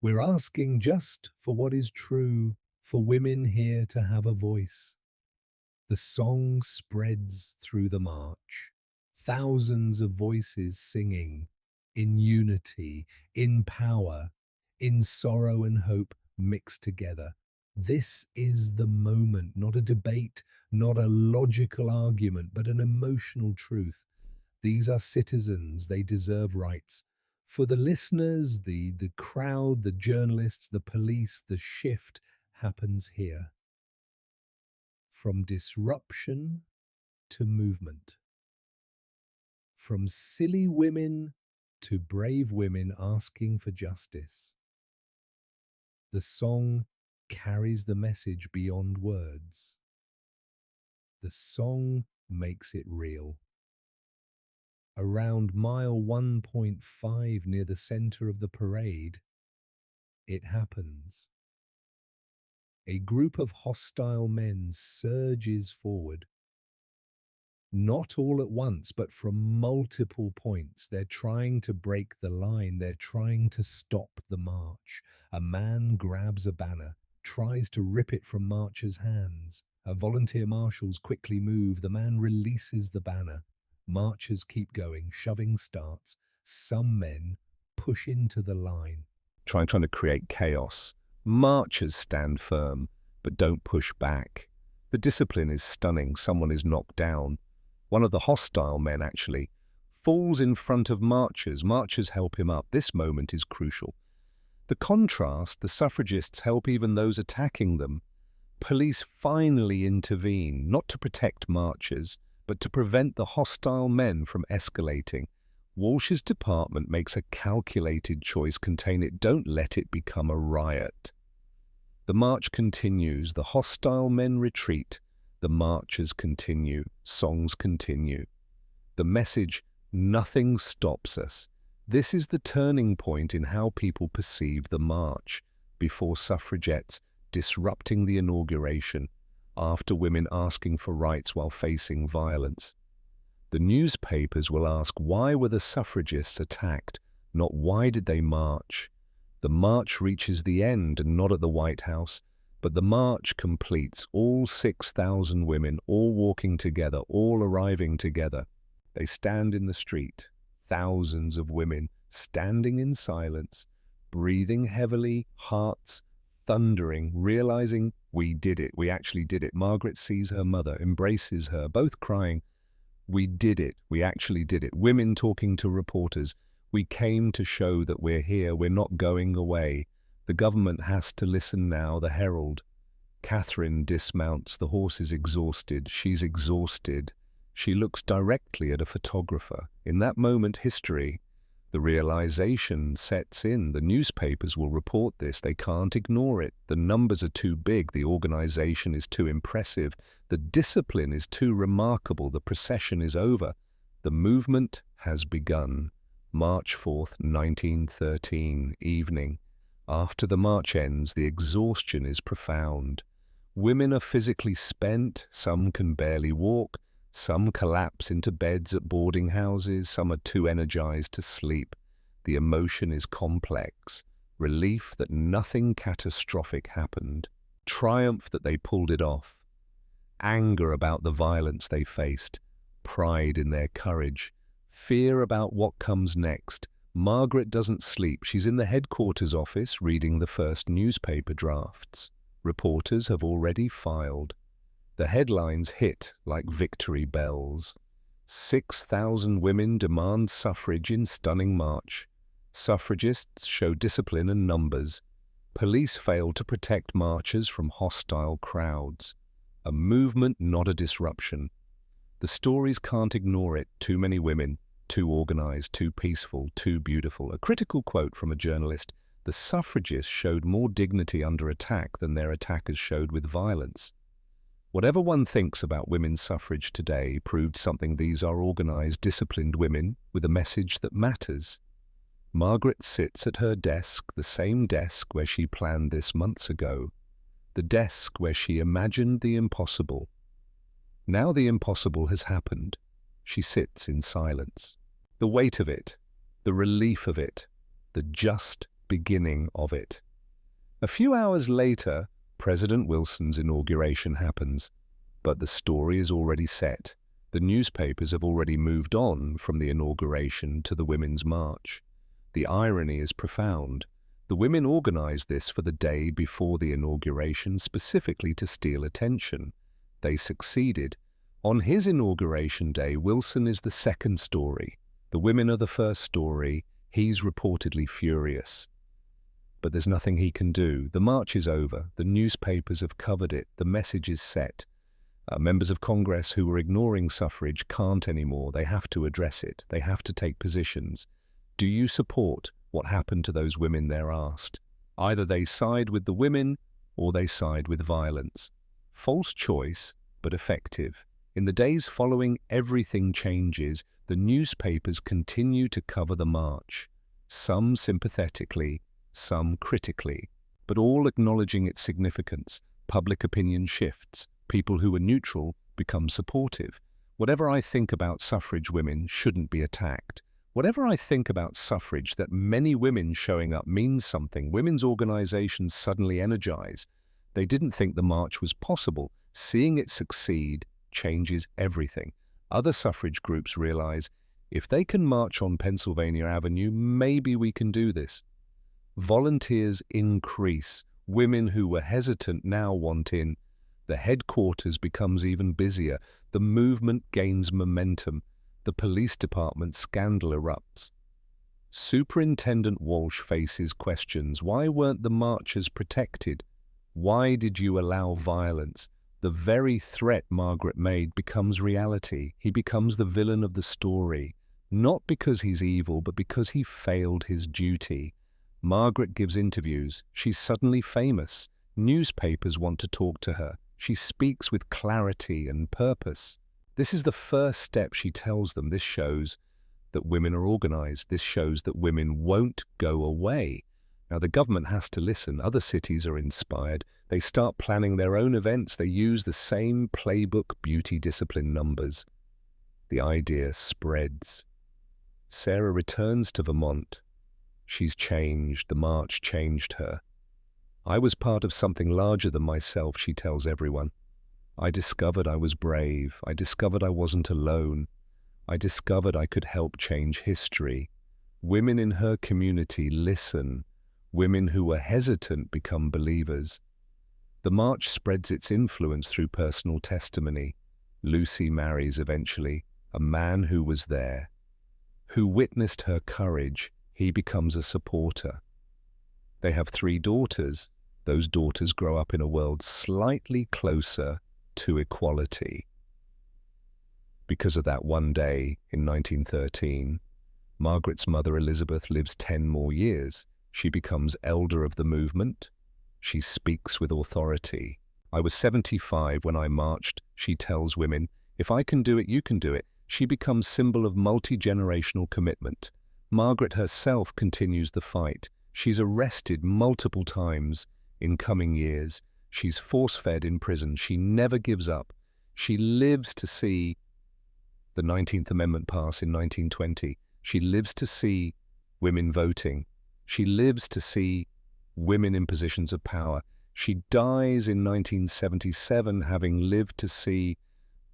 Speaker 1: We're asking just for what is true, for women here to have a voice. The song spreads through the march. Thousands of voices singing, in unity, in power, in sorrow and hope mixed together. This is the moment, not a debate, not a logical argument, but an emotional truth. These are citizens, they deserve rights. For the listeners, the crowd, the journalists, the police, the shift happens here. From disruption to movement. From silly women to brave women asking for justice. The song carries the message beyond words. The song makes it real. Around mile 1.5 near the center of the parade, it happens. A group of hostile men surges forward. Not all at once, but from multiple points. They're trying to break the line. They're trying to stop the march. A man grabs a banner, tries to rip it from marchers' hands. Volunteer marshals quickly move. The man releases the banner. Marchers keep going. Shoving starts. Some men push into the line, trying to create chaos. Marchers stand firm, but don't push back. The discipline is stunning. Someone is knocked down. One of the hostile men, actually, falls in front of marchers. Marchers help him up. This moment is crucial. The contrast, the suffragists help even those attacking them. Police finally intervene, not to protect marchers, but to prevent the hostile men from escalating. Walsh's department makes a calculated choice. Contain it, don't let it become a riot. The march continues. The hostile men retreat. The marchers continue. Songs continue. The message, nothing stops us. This is the turning point in how people perceive the march. Before suffragettes disrupting the inauguration. After women asking for rights while facing violence. The newspapers will ask, why were the suffragists attacked, not why did they march? The march reaches the end, and not at the White House, but the march completes, all 6,000 women, all walking together, all arriving together. They stand in the street, thousands of women standing in silence, breathing heavily, hearts thundering, realizing we did it, we actually did it. Margaret sees her mother, embraces her, both crying, we did it, we actually did it. Women talking to reporters, we came to show that we're here, we're not going away. The government has to listen now. The herald. Catherine dismounts, the horse is exhausted, she's exhausted. She looks directly at a photographer. In that moment, history, the realization sets in. The newspapers will report this. They can't ignore it. The numbers are too big. The organization is too impressive. The discipline is too remarkable. The procession is over. The movement has begun. March 4th, 1913, evening. After the march ends, the exhaustion is profound. Women are physically spent. Some can barely walk. Some collapse into beds at boarding houses. Some are too energized to sleep. The emotion is complex. Relief that nothing catastrophic happened. Triumph that they pulled it off. Anger about the violence they faced. Pride in their courage. Fear about what comes next. Margaret doesn't sleep. She's in the headquarters office reading the first newspaper drafts. Reporters have already filed. The headlines hit like victory bells. 6,000 women demand suffrage in stunning march. Suffragists show discipline and numbers. Police fail to protect marchers from hostile crowds. A movement, not a disruption. The stories can't ignore it. Too many women, too organized, too peaceful, too beautiful. A critical quote from a journalist: the suffragists showed more dignity under attack than their attackers showed with violence. Whatever one thinks about women's suffrage today proved something: these are organized, disciplined women with a message that matters. Margaret sits at her desk, the same desk where she planned this months ago, the desk where she imagined the impossible. Now the impossible has happened. She sits in silence. The weight of it, the relief of it, the just beginning of it. A few hours later, President Wilson's inauguration happens, but the story is already set. The newspapers have already moved on from the inauguration to the Women's March. The irony is profound. The women organized this for the day before the inauguration, specifically to steal attention. They succeeded. On his inauguration day, Wilson is the second story. The women are the first story. He's reportedly furious. But there's nothing he can do. The march is over. The newspapers have covered it. The message is set. Members of Congress who were ignoring suffrage can't anymore. They have to address it. They have to take positions. Do you support what happened to those women, they're asked? Either they side with the women or they side with violence. False choice, but effective. In the days following, everything changes. The newspapers continue to cover the march, some sympathetically, some critically, but all acknowledging its significance. Public opinion shifts. People who were neutral become supportive. Whatever I think about suffrage, women shouldn't be attacked. Whatever I think about suffrage, that many women showing up means something. Women's organizations suddenly energize. They didn't think the march was possible. Seeing it succeed changes everything. Other suffrage groups realize, if they can march on Pennsylvania Avenue, maybe we can do this. Volunteers increase. Women who were hesitant now want in. The headquarters becomes even busier. The movement gains momentum. The police department scandal erupts. Superintendent Walsh faces questions. Why weren't the marchers protected? Why did you allow violence? The very threat Margaret made becomes reality. He becomes the villain of the story, not because he's evil, but because he failed his duty. Margaret gives interviews. She's suddenly famous. Newspapers want to talk to her. She speaks with clarity and purpose. This is the first step, she tells them. This shows that women are organized. This shows that women won't go away. Now, the government has to listen. Other cities are inspired. They start planning their own events. They use the same playbook: beauty, discipline, numbers. The idea spreads. Sarah returns to Vermont. She's changed. The march changed her. I was part of something larger than myself, she tells everyone. I discovered I was brave. I discovered I wasn't alone. I discovered I could help change history. Women in her community listen. Women who were hesitant become believers. The march spreads its influence through personal testimony. Lucy marries eventually a man who was there, who witnessed her courage. He becomes a supporter. They have 3 daughters. Those daughters grow up in a world slightly closer to equality. Because of that one day in 1913, Margaret's mother Elizabeth lives 10 more years. She becomes elder of the movement. She speaks with authority. I was 75 when I marched, she tells women. If I can do it, you can do it. She becomes symbol of multi-generational commitment. Margaret herself continues the fight. She's arrested multiple times in coming years. She's force-fed in prison. She never gives up. She lives to see the 19th Amendment pass in 1920. She lives to see women voting. She lives to see women in positions of power. She dies in 1977, having lived to see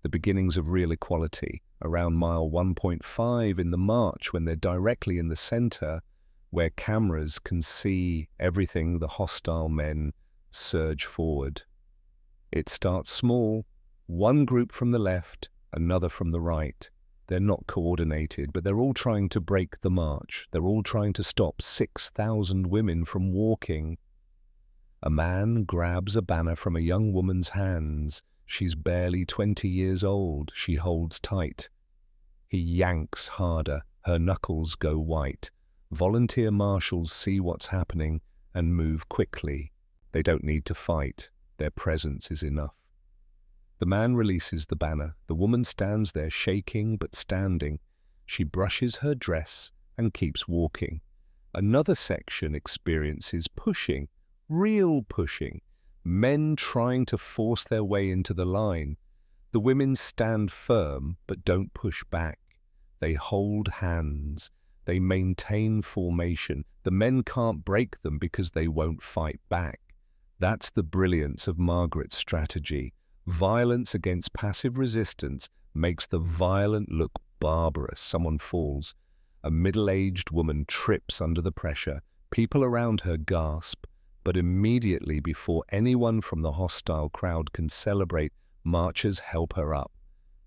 Speaker 1: the beginnings of real equality around mile 1.5 in the march, when they're directly in the center, where cameras can see everything. The hostile men surge forward. It starts small, one group from the left, another from the right. They're not coordinated, but they're all trying to break the march. They're all trying to stop 6,000 women from walking A man grabs a banner from a young woman's hands. She's barely 20 years old. She holds tight. He yanks harder. Her knuckles go white. Volunteer marshals see what's happening and move quickly. They don't need to fight. Their presence is enough. The man releases the banner. The woman stands there shaking but standing. She brushes her dress and keeps walking. Another section experiences pushing, real pushing, men trying to force their way into the line. The women stand firm but don't push back. They hold hands. They maintain formation. The men can't break them because they won't fight back. That's the brilliance of Margaret's strategy. Violence against passive resistance makes the violent look barbarous. Someone falls. A middle-aged woman trips under the pressure. People around her gasp, but immediately before anyone from the hostile crowd can celebrate, marchers help her up.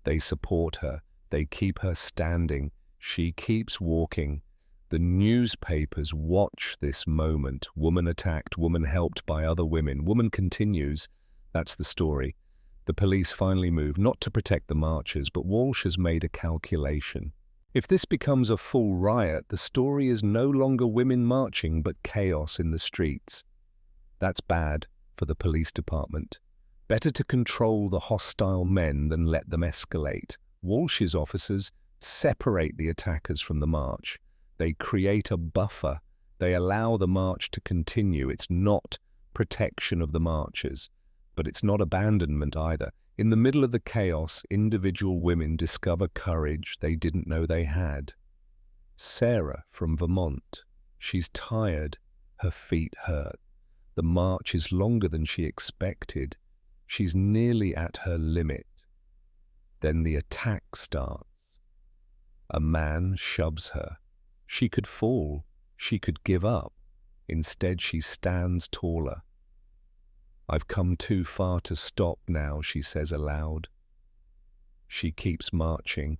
Speaker 1: They support her. They keep her standing. She keeps walking. The newspapers watch this moment. Woman attacked, woman helped by other women. Woman continues. That's the story. The police finally move, not to protect the marchers, but Walsh has made a calculation. If this becomes a full riot, the story is no longer women marching, but chaos in the streets. That's bad for the police department. Better to control the hostile men than let them escalate. Walsh's officers separate the attackers from the march. They create a buffer. They allow the march to continue. It's not protection of the marchers, but it's not abandonment either. In the middle of the chaos, individual women discover courage they didn't know they had. Sarah from Vermont. She's tired. Her feet hurt. The march is longer than she expected. She's nearly at her limit. Then the attack starts. A man shoves her. She could fall. She could give up. Instead, she stands taller. "I've come too far to stop now," she says aloud. She keeps marching.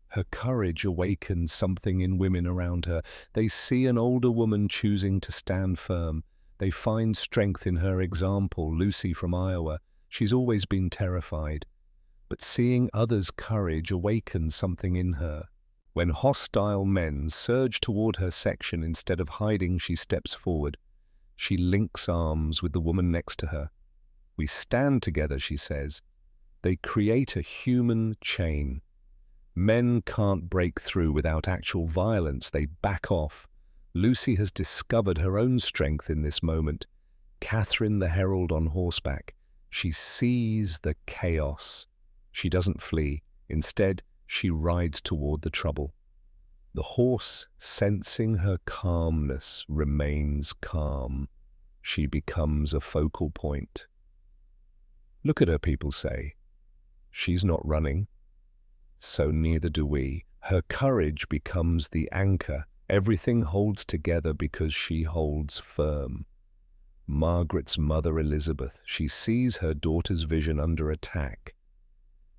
Speaker 1: Her courage awakens something in women around her. They see an older woman choosing to stand firm. They find strength in her example. Lucy from Iowa. She's always been terrified. But seeing others' courage awakens something in her. When hostile men surge toward her section, instead of hiding, she steps forward. She links arms with the woman next to her. "We stand together," she says. They create a human chain. Men can't break through without actual violence. They back off. Lucy has discovered her own strength in this moment. Catherine the Herald on horseback. She sees the chaos. She doesn't flee. Instead, she rides toward the trouble. The horse, sensing her calmness, remains calm. She becomes a focal point. "Look at her," people say. She's not running. So neither do we. Her courage becomes the anchor. Everything holds together because she holds firm. Margaret's mother, Elizabeth, she sees her daughter's vision under attack.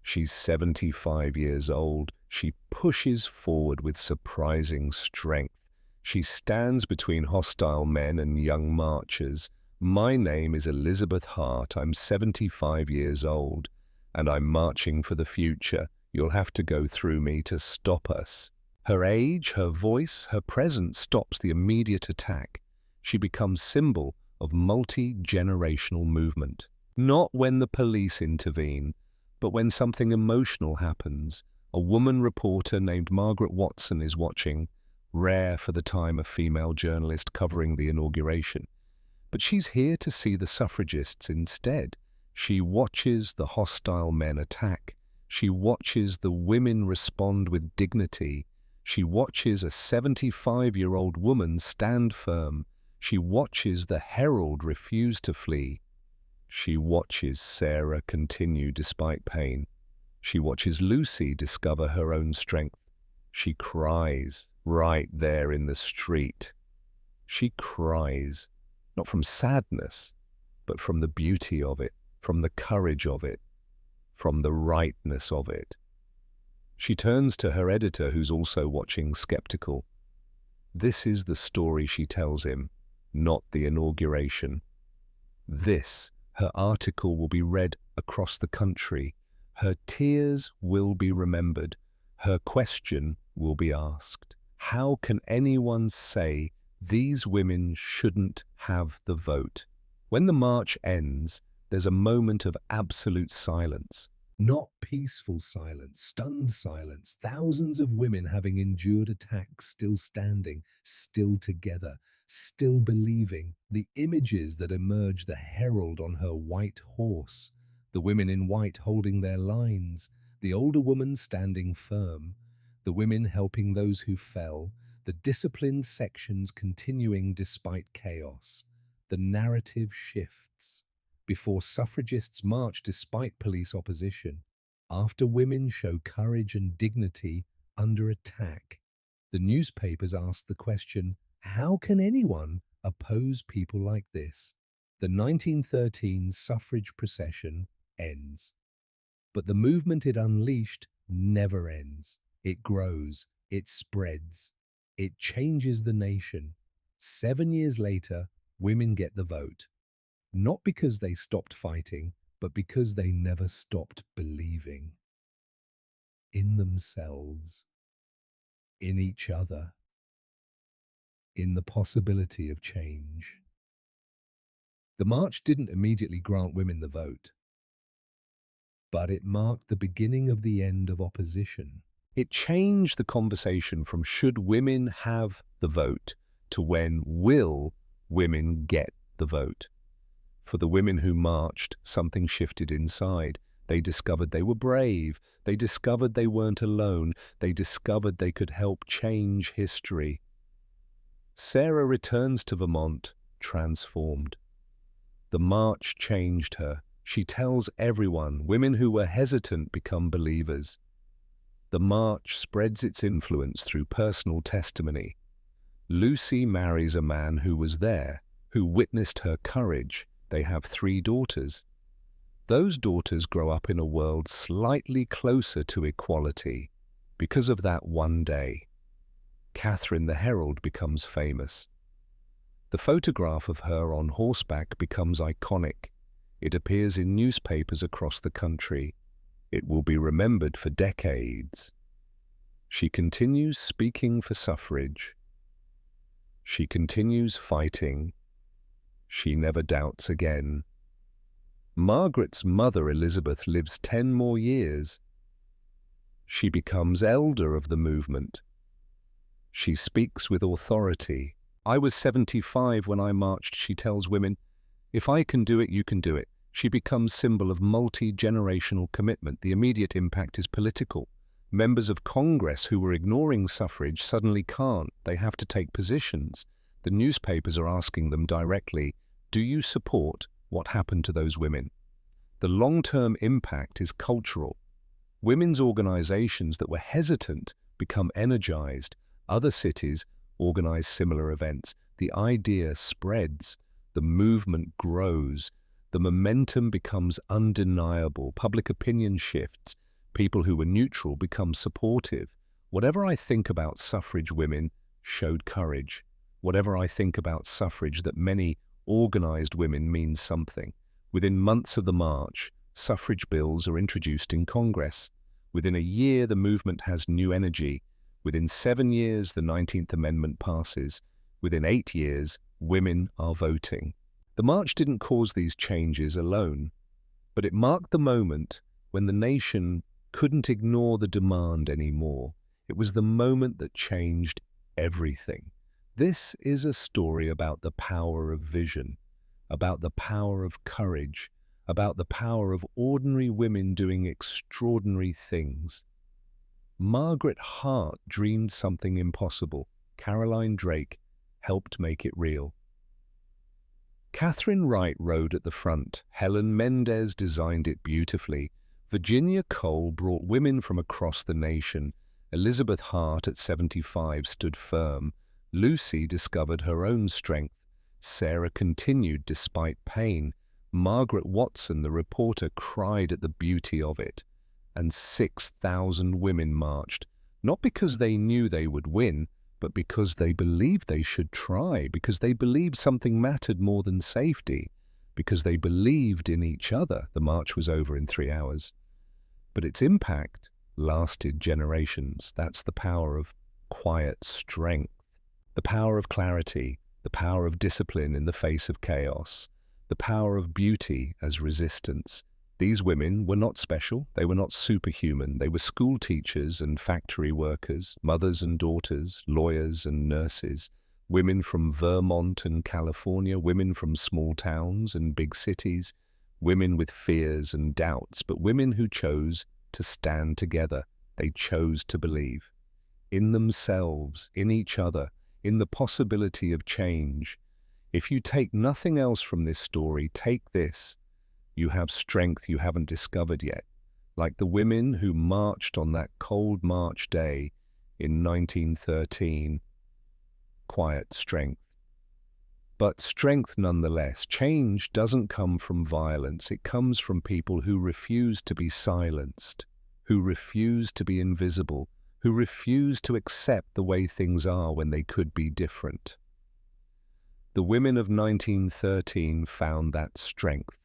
Speaker 1: She's 75 years old. She pushes forward with surprising strength. She stands between hostile men and young marchers. "My name is Elizabeth Hart. I'm 75 years old, and I'm marching for the future. You'll have to go through me to stop us." Her age, her voice, her presence stops the immediate attack. She becomes symbol of multi-generational movement. Not when the police intervene, but when something emotional happens. A woman reporter named Margaret Watson is watching, rare for the time a female journalist covering the inauguration. But she's here to see the suffragists instead. She watches the hostile men attack. She watches the women respond with dignity. She watches a 75-year-old woman stand firm. She watches the Herald refuse to flee. She watches Sarah continue despite pain. She watches Lucy discover her own strength. She cries right there in the street. She cries, not from sadness, but from the beauty of it, from the courage of it, from the rightness of it. She turns to her editor, who's also watching, skeptical. This is the story she tells him, not the inauguration. Her article will be read across the country. Her tears will be remembered. Her question will be asked. How can anyone say these women shouldn't have the vote? When the march ends, there's a moment of absolute silence. Not peaceful silence, stunned silence. Thousands of women having endured attacks, still standing, still together, still believing. The images that emerge, the herald on her white horse, the women in white holding their lines, the older woman standing firm, the women helping those who fell, the disciplined sections continuing despite chaos. The narrative shifts. Before suffragists march despite police opposition, after women show courage and dignity under attack, the newspapers ask the question, how can anyone oppose people like this? The 1913 suffrage procession ends. But the movement it unleashed never ends. It grows, it spreads, it changes the nation. 7 years later, women get the vote. Not because they stopped fighting, but because they never stopped believing. In themselves, in each other, in the possibility of change. The march didn't immediately grant women the vote, but it marked the beginning of the end of opposition. It changed the conversation from should women have the vote to when will women get the vote. For the women who marched, something shifted inside. They discovered they were brave. They discovered they weren't alone. They discovered they could help change history. Sarah returns to Vermont, transformed. The march changed her. She tells everyone, women who were hesitant become believers. The march spreads its influence through personal testimony. Lucy marries a man who was there, who witnessed her courage. They have 3 daughters. Those daughters grow up in a world slightly closer to equality. Because of that one day, Catherine the Herald becomes famous. The photograph of her on horseback becomes iconic. It appears in newspapers across the country. It will be remembered for decades. She continues speaking for suffrage. She continues fighting. She never doubts again. Margaret's mother, Elizabeth, lives 10 more years. She becomes elder of the movement. She speaks with authority. I was 75 when I marched, she tells women. If I can do it, you can do it. She becomes symbol of multi-generational commitment. The immediate impact is political. Members of Congress who were ignoring suffrage suddenly can't. They have to take positions. The newspapers are asking them directly, do you support what happened to those women? The long-term impact is cultural. Women's organizations that were hesitant become energized. Other cities organize similar events. The idea spreads. The movement grows. The momentum becomes undeniable. Public opinion shifts. People who were neutral become supportive. Whatever I think about suffrage, women showed courage. Whatever I think about suffrage, that many organized women means something. Within months of the march, suffrage bills are introduced in Congress. Within a year, the movement has new energy. Within 7 years, the 19th Amendment passes. Within 8 years, women are voting. The march didn't cause these changes alone, but it marked the moment when the nation couldn't ignore the demand anymore. It was the moment that changed everything. This is a story about the power of vision, about the power of courage, about the power of ordinary women doing extraordinary things. Margaret Hart dreamed something impossible. Caroline Drake helped make it real. Catherine Wright rode at the front. Helen Mendez designed it beautifully. Virginia Cole brought women from across the nation. Elizabeth Hart at 75 stood firm. Lucy discovered her own strength. Sarah continued despite pain. Margaret Watson, the reporter, cried at the beauty of it. And 6,000 women marched, not because they knew they would win, but because they believed they should try, because they believed something mattered more than safety. because they believed in each other. The march was over in 3 hours, but its impact lasted generations. That's the power of quiet strength, the power of clarity, the power of discipline in the face of chaos, the power of beauty as resistance. These women were not special. They were not superhuman. They were school teachers and factory workers, mothers and daughters, lawyers and nurses, women from Vermont and California, women from small towns and big cities, women with fears and doubts, but women who chose to stand together. They chose to believe in themselves, in each other, in the possibility of change. If you take nothing else from this story, take this. You have strength you haven't discovered yet, like the women who marched on that cold March day in 1913. Quiet strength. But strength nonetheless. Change doesn't come from violence. It comes from people who refuse to be silenced, who refuse to be invisible, who refuse to accept the way things are when they could be different. The women of 1913 found that strength.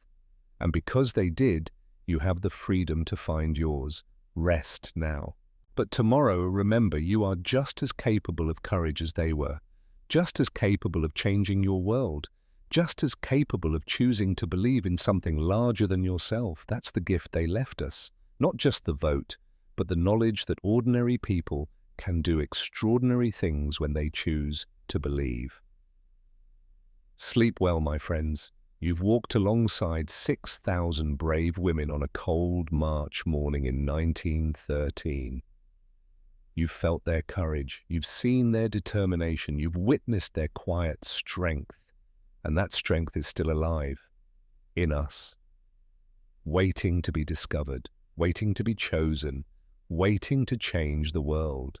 Speaker 1: And because they did, you have the freedom to find yours. Rest now. But tomorrow, remember, you are just as capable of courage as they were, just as capable of changing your world, just as capable of choosing to believe in something larger than yourself. That's the gift they left us. Not just the vote, but the knowledge that ordinary people can do extraordinary things when they choose to believe. Sleep well, my friends. You've walked alongside 6,000 brave women on a cold March morning in 1913. You've felt their courage, you've seen their determination, you've witnessed their quiet strength, and that strength is still alive, in us, waiting to be discovered, waiting to be chosen, waiting to change the world.